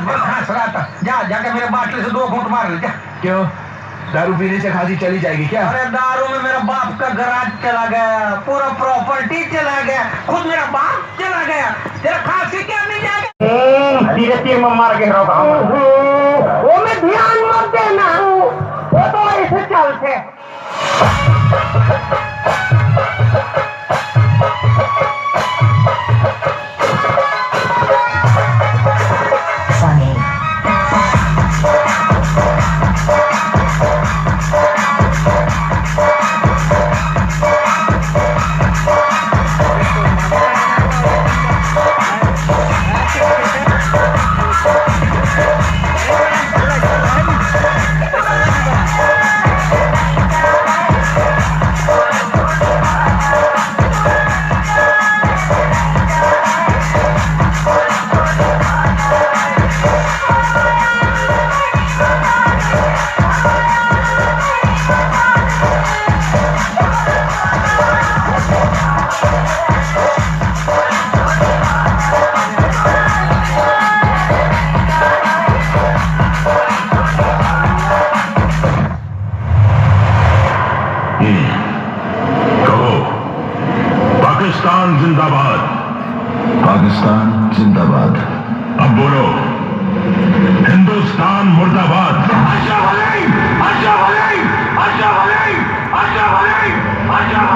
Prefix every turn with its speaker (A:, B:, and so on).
A: रात भर खांस रहा था। जा जाके मेरे बाटले से 2 घूंट मार ले जा।
B: क्यों, दारू पीने से खांसी चली जाएगी क्या?
A: अरे दारू में मेरा बाप का गराज चला गया, पूरा प्रॉपर्टी चला गया, खुद मेरा बाप चला गया, तेरा खांसी क्या मिल जाएगा?
C: धीरे तीर में मार के रोका
A: वो में ध्यान मत देना, वो तो ऐसे चलते।
D: पाकिस्तान जिंदाबाद।
E: पाकिस्तान जिंदाबाद।
D: अब बोलो, हिंदुस्तान मुर्दाबाद। अशरफ अली, अशरफ अली, अशरफ अली, अशरफ अली, अशरफ